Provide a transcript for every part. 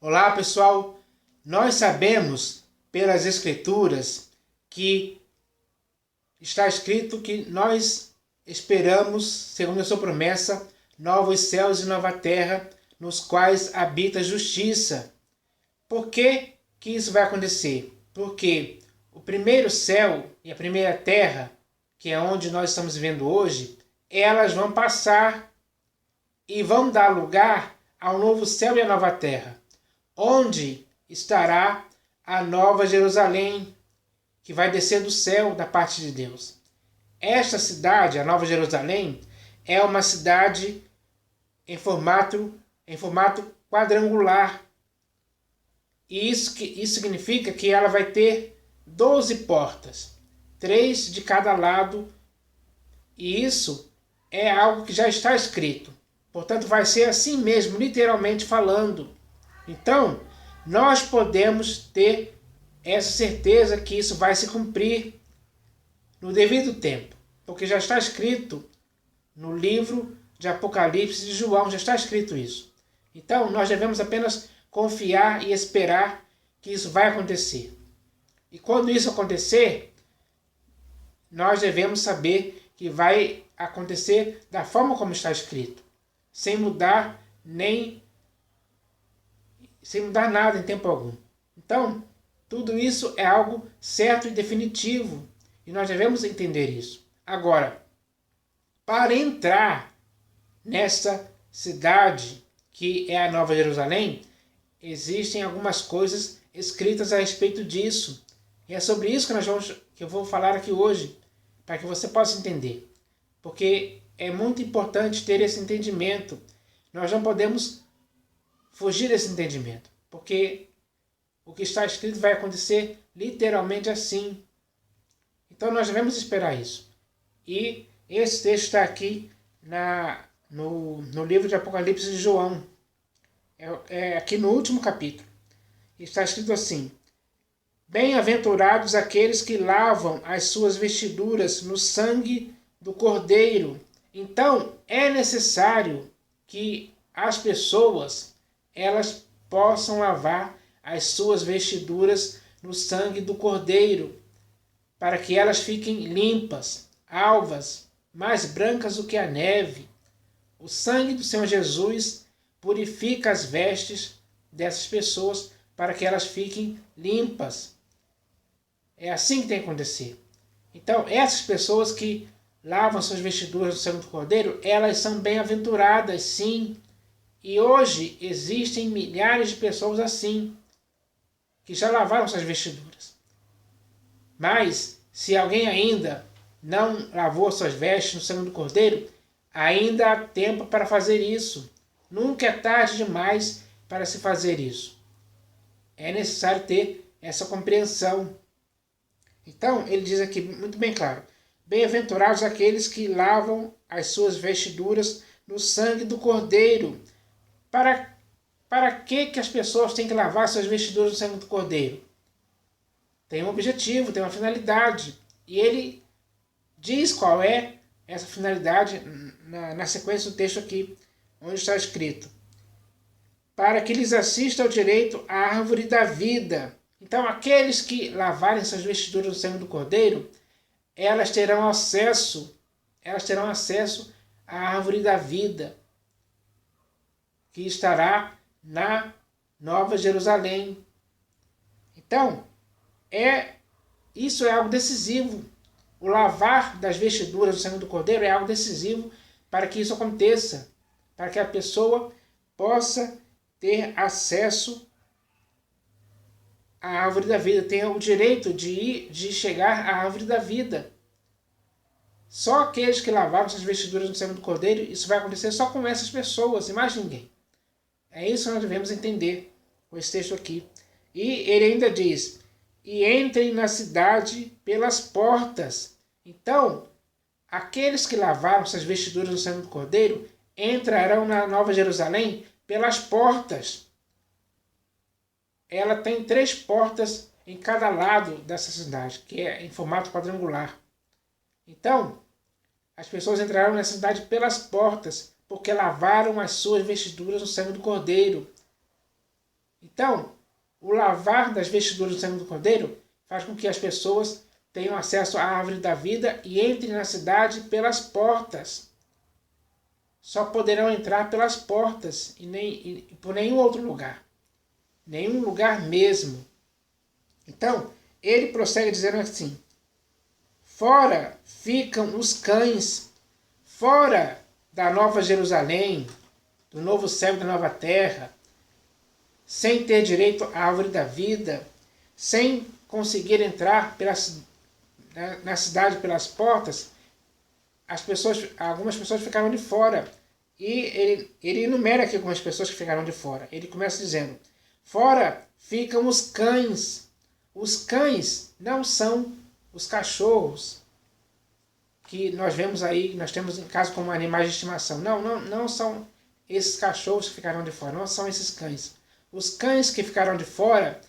Olá, pessoal. Nós sabemos pelas Escrituras que está escrito que nós esperamos, segundo a sua promessa, novos céus e nova terra, nos quais habita a justiça. Por que que isso vai acontecer? Porque o primeiro céu e a primeira terra, que é onde nós estamos vivendo hoje, elas vão passar e vão dar lugar ao novo céu e à nova terra, onde estará a nova Jerusalém, que vai descer do céu da parte de Deus. Esta cidade, a Nova Jerusalém, é uma cidade em formato quadrangular. E isso significa que ela vai ter 12 portas, 3 de cada lado, e isso é algo que já está escrito. Portanto, vai ser assim mesmo, literalmente falando. Então, nós podemos ter essa certeza que isso vai se cumprir no devido tempo, porque já está escrito no livro de Apocalipse de João, já está escrito isso. Então, nós devemos apenas confiar e esperar que isso vai acontecer. E quando isso acontecer, nós devemos saber que vai acontecer da forma como está escrito, sem mudar nada em tempo algum. Então, tudo isso é algo certo e definitivo, e nós devemos entender isso. Agora, para entrar nessa cidade que é a Nova Jerusalém, existem algumas coisas escritas a respeito disso. E é sobre isso que eu vou falar aqui hoje, para que você possa entender. Porque é muito importante ter esse entendimento. Nós não podemos fugir desse entendimento, porque o que está escrito vai acontecer literalmente assim. Então nós devemos esperar isso. E esse texto está aqui no livro de Apocalipse de João. É aqui no último capítulo. Está escrito assim: Bem-aventurados aqueles que lavam as suas vestiduras no sangue do Cordeiro. Então é necessário que as pessoas elas possam lavar as suas vestiduras no sangue do Cordeiro, para que elas fiquem limpas, alvas, mais brancas do que a neve. O sangue do Senhor Jesus purifica as vestes dessas pessoas para que elas fiquem limpas. É assim que tem que acontecer. Então, essas pessoas que lavam suas vestiduras no sangue do Cordeiro, elas são bem-aventuradas, sim. E hoje existem milhares de pessoas assim, que já lavaram suas vestiduras. Mas, se alguém ainda não lavou suas vestes no sangue do Cordeiro, ainda há tempo para fazer isso. Nunca é tarde demais para se fazer isso. É necessário ter essa compreensão. Então, ele diz aqui muito bem claro: Bem-aventurados aqueles que lavam as suas vestiduras no sangue do Cordeiro. Para que as pessoas têm que lavar suas vestiduras no sangue do Cordeiro? Tem um objetivo, tem uma finalidade. E ele diz qual é essa finalidade na sequência do texto aqui, onde está escrito: para que lhes assista o direito à árvore da vida. Então, aqueles que lavarem suas vestiduras no sangue do Cordeiro, elas terão acesso à árvore da vida, que estará na Nova Jerusalém. Então, isso é algo decisivo. O lavar das vestiduras do sangue do Cordeiro é algo decisivo para que isso aconteça, para que a pessoa possa ter acesso à árvore da vida, tenha o direito de chegar à árvore da vida. Só aqueles que lavaram suas vestiduras no sangue do Cordeiro, isso vai acontecer só com essas pessoas e mais ninguém. É isso que nós devemos entender com esse texto aqui. E ele ainda diz: e entrem na cidade pelas portas. Então, aqueles que lavaram suas vestiduras no sangue do Cordeiro entrarão na Nova Jerusalém pelas portas. Ela tem 3 portas em cada lado dessa cidade, que é em formato quadrangular. Então, as pessoas entrarão nessa cidade pelas portas, porque lavaram as suas vestiduras no sangue do Cordeiro. Então, o lavar das vestiduras do sangue do Cordeiro faz com que as pessoas tenham acesso à árvore da vida e entrem na cidade pelas portas. Só poderão entrar pelas portas e por nenhum outro lugar. Nenhum lugar mesmo. Então, ele prossegue dizendo assim: fora ficam os cães, fora da Nova Jerusalém, do novo céu e da nova terra, sem ter direito à árvore da vida, sem conseguir entrar na cidade pelas portas. Algumas pessoas ficaram de fora. E ele enumera aqui algumas pessoas que ficaram de fora. Ele começa dizendo: fora ficam os cães. Os cães não são os cachorros que nós vemos aí, nós temos em casa como animais de estimação. Não são esses cachorros que ficaram de fora, não são esses cães. Os cães que ficaram de fora,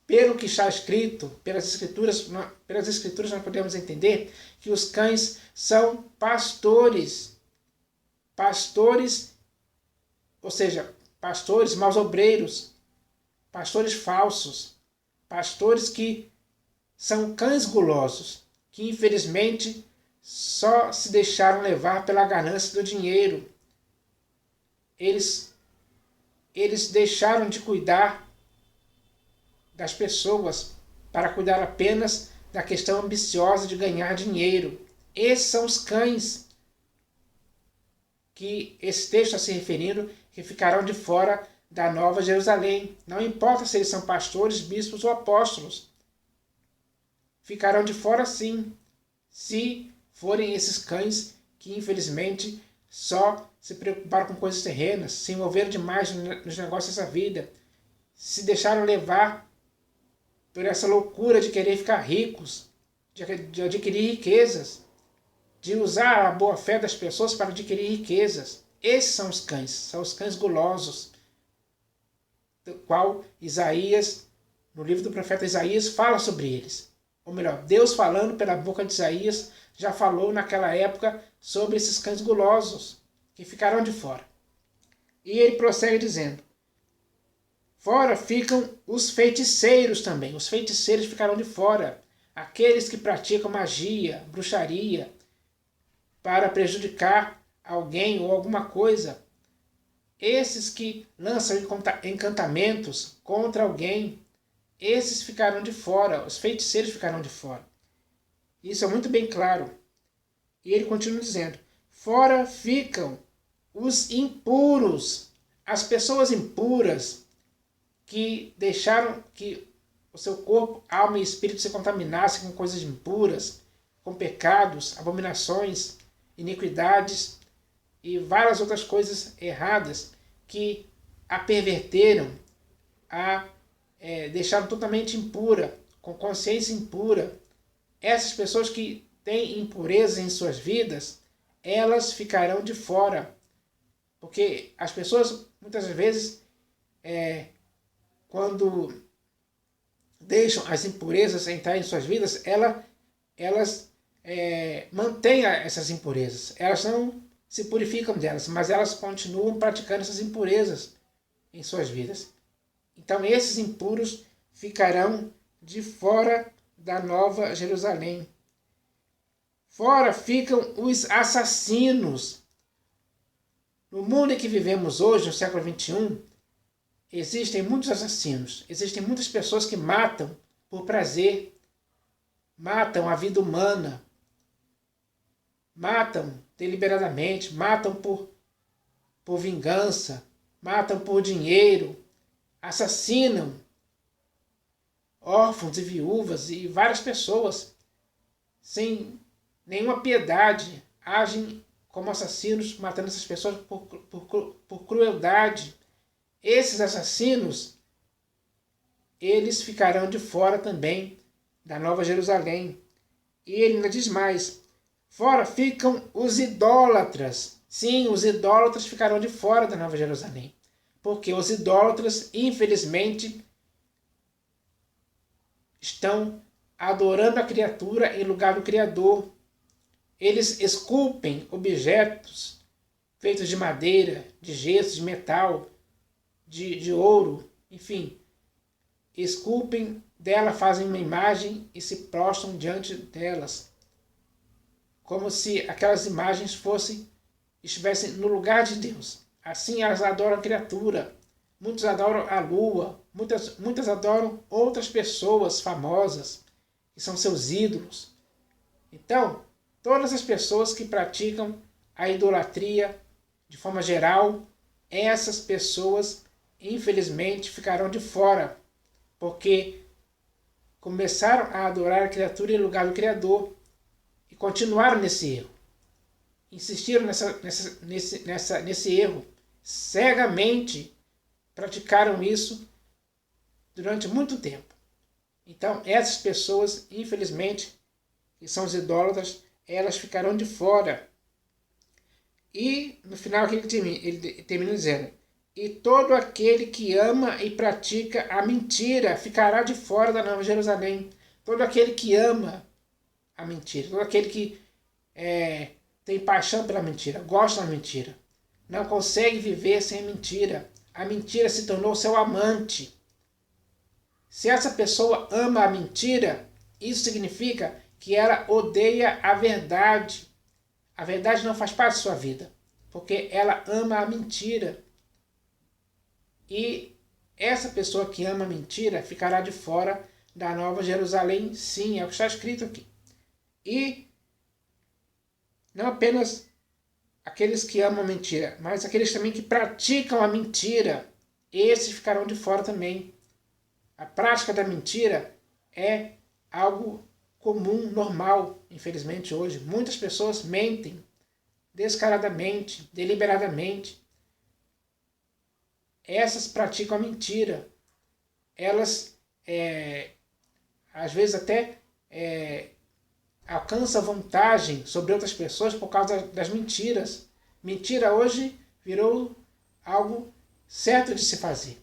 pelo que está escrito, pelas escrituras nós podemos entender que os cães são pastores. Pastores, ou seja, pastores maus obreiros, pastores falsos, pastores que são cães gulosos, que infelizmente só se deixaram levar pela ganância do dinheiro. Eles deixaram de cuidar das pessoas para cuidar apenas da questão ambiciosa de ganhar dinheiro. Esses são os cães que esse texto está se referindo, que ficarão de fora da Nova Jerusalém. Não importa se eles são pastores, bispos ou apóstolos. Ficarão de fora sim, se forem esses cães que infelizmente só se preocuparam com coisas terrenas, se envolveram demais nos negócios dessa vida, se deixaram levar por essa loucura de querer ficar ricos, de adquirir riquezas, de usar a boa fé das pessoas para adquirir riquezas. Esses são os cães gulosos, do qual Isaías, no livro do profeta Isaías, fala sobre eles. Ou melhor, Deus falando pela boca de Isaías, já falou naquela época sobre esses cães gulosos, que ficarão de fora. E ele prossegue dizendo: fora ficam os feiticeiros também. Os feiticeiros ficarão de fora. Aqueles que praticam magia, bruxaria, para prejudicar alguém ou alguma coisa. Esses que lançam encantamentos contra alguém, esses ficarão de fora, os feiticeiros ficarão de fora. Isso é muito bem claro. E ele continua dizendo: fora ficam os impuros, as pessoas impuras que deixaram que o seu corpo, alma e espírito se contaminassem com coisas impuras, com pecados, abominações, iniquidades e várias outras coisas erradas que a perverteram, deixaram totalmente impura, com consciência impura. Essas pessoas que têm impureza em suas vidas, elas ficarão de fora. Porque as pessoas, muitas vezes, quando deixam as impurezas entrar em suas vidas, elas mantêm essas impurezas. Elas não se purificam delas, mas elas continuam praticando essas impurezas em suas vidas. Então esses impuros ficarão de fora da Nova Jerusalém. Fora ficam os assassinos. No mundo em que vivemos hoje, no século XXI, existem muitos assassinos. Existem muitas pessoas que matam por prazer, matam a vida humana, matam deliberadamente, matam por vingança, matam por dinheiro, assassinam órfãos e viúvas e várias pessoas sem nenhuma piedade, agem como assassinos, matando essas pessoas por crueldade. Esses assassinos, eles ficarão de fora também da Nova Jerusalém. E ele ainda diz mais: fora ficam os idólatras. Sim, os idólatras ficarão de fora da Nova Jerusalém. Porque os idólatras, infelizmente, estão adorando a criatura em lugar do Criador. Eles esculpem objetos feitos de madeira, de gesso, de metal, de ouro, enfim, esculpem dela, fazem uma imagem e se prostram diante delas, como se aquelas imagens estivessem no lugar de Deus. Assim elas adoram a criatura, muitos adoram a lua, muitas adoram outras pessoas famosas, que são seus ídolos. Então, todas as pessoas que praticam a idolatria de forma geral, essas pessoas, infelizmente, ficarão de fora, porque começaram a adorar a criatura em lugar do Criador e continuaram nesse erro. Insistiram nesse erro, cegamente praticaram isso durante muito tempo. Então, essas pessoas, infelizmente, que são os idólatras, elas ficarão de fora. E no final ele termina dizendo: e todo aquele que ama e pratica a mentira ficará de fora da Nova Jerusalém. Todo aquele que ama a mentira, todo aquele que tem paixão pela mentira, gosta da mentira, não consegue viver sem a mentira. A mentira se tornou seu amante. Se essa pessoa ama a mentira, isso significa que ela odeia a verdade. A verdade não faz parte da sua vida, porque ela ama a mentira. E essa pessoa que ama a mentira ficará de fora da Nova Jerusalém, sim, é o que está escrito aqui. E não apenas aqueles que amam a mentira, mas aqueles também que praticam a mentira, esses ficarão de fora também. A prática da mentira é algo comum, normal, infelizmente hoje. Muitas pessoas mentem descaradamente, deliberadamente. Essas praticam a mentira. Elas, às vezes até alcançam vantagem sobre outras pessoas por causa das mentiras. Mentira hoje virou algo certo de se fazer,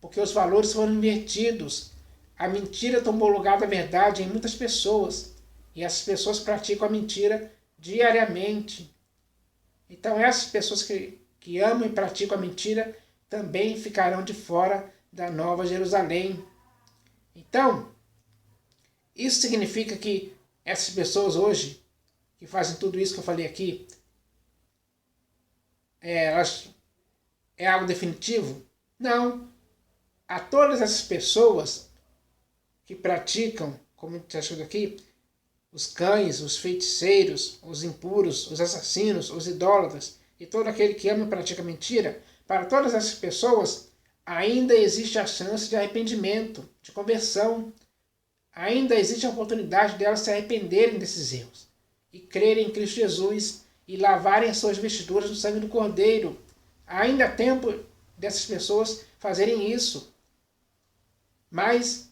porque os valores foram invertidos. A mentira tomou lugar da verdade em muitas pessoas, e essas pessoas praticam a mentira diariamente. Então essas pessoas que amam e praticam a mentira também ficarão de fora da Nova Jerusalém. Então, isso significa que essas pessoas hoje, que fazem tudo isso que eu falei aqui, elas é algo definitivo? Não. A todas essas pessoas que praticam, como está escrito aqui, os cães, os feiticeiros, os impuros, os assassinos, os idólatras e todo aquele que ama e pratica mentira, para todas essas pessoas ainda existe a chance de arrependimento, de conversão. Ainda existe a oportunidade delas se arrependerem desses erros e crerem em Cristo Jesus e lavarem as suas vestiduras no sangue do Cordeiro. Ainda há tempo dessas pessoas fazerem isso. Mas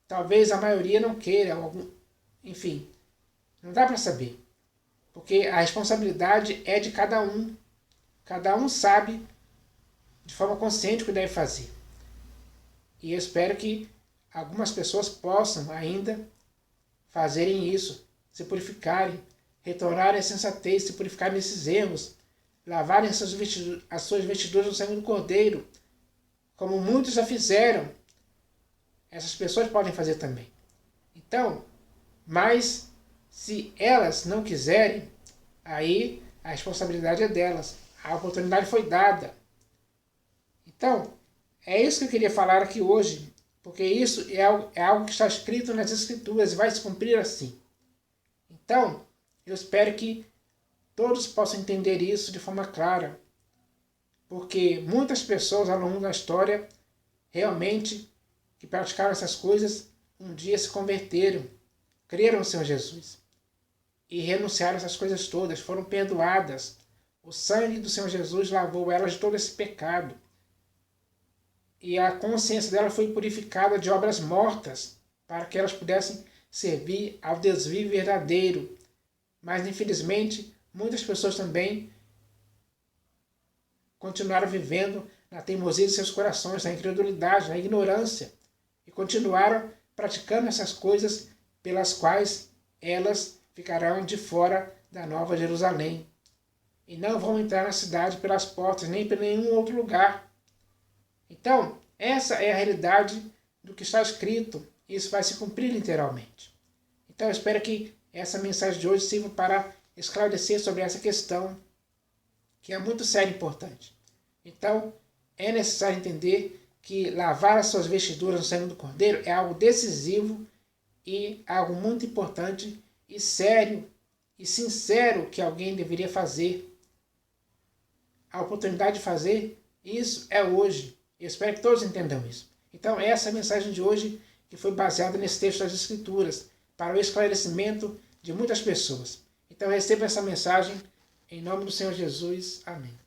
talvez a maioria não queira. Enfim, não dá para saber. Porque a responsabilidade é de cada um. Cada um sabe de forma consciente o que deve fazer. E eu espero que algumas pessoas possam ainda fazerem isso, se purificarem, retornarem à sensatez, se purificarem desses erros, lavarem as suas vestiduras no sangue do Cordeiro, como muitos já fizeram. Essas pessoas podem fazer também. Então, mas se elas não quiserem, aí a responsabilidade é delas. A oportunidade foi dada. Então, é isso que eu queria falar aqui hoje, porque isso é algo que está escrito nas Escrituras e vai se cumprir assim. Então, eu espero que todos possam entender isso de forma clara, porque muitas pessoas ao longo da história realmente que praticaram essas coisas um dia se converteram, creram no Senhor Jesus e renunciaram a essas coisas todas, foram perdoadas. O sangue do Senhor Jesus lavou elas de todo esse pecado. E a consciência dela foi purificada de obras mortas, para que elas pudessem servir ao Deus vivo e verdadeiro. Mas, infelizmente, muitas pessoas também continuaram vivendo na teimosia de seus corações, na incredulidade, na ignorância, e continuaram praticando essas coisas pelas quais elas ficarão de fora da Nova Jerusalém. E não vão entrar na cidade pelas portas, nem por nenhum outro lugar. Então, essa é a realidade do que está escrito. Isso vai se cumprir literalmente. Então, eu espero que essa mensagem de hoje sirva para esclarecer sobre essa questão, que é muito séria e importante. Então, é necessário entender que lavar as suas vestiduras no sangue do Cordeiro é algo decisivo e algo muito importante e sério e sincero que alguém deveria fazer. A oportunidade de fazer isso é hoje. Eu espero que todos entendam isso. Então, essa é a mensagem de hoje, que foi baseada nesse texto das Escrituras, para o esclarecimento de muitas pessoas. Então, receba essa mensagem em nome do Senhor Jesus. Amém.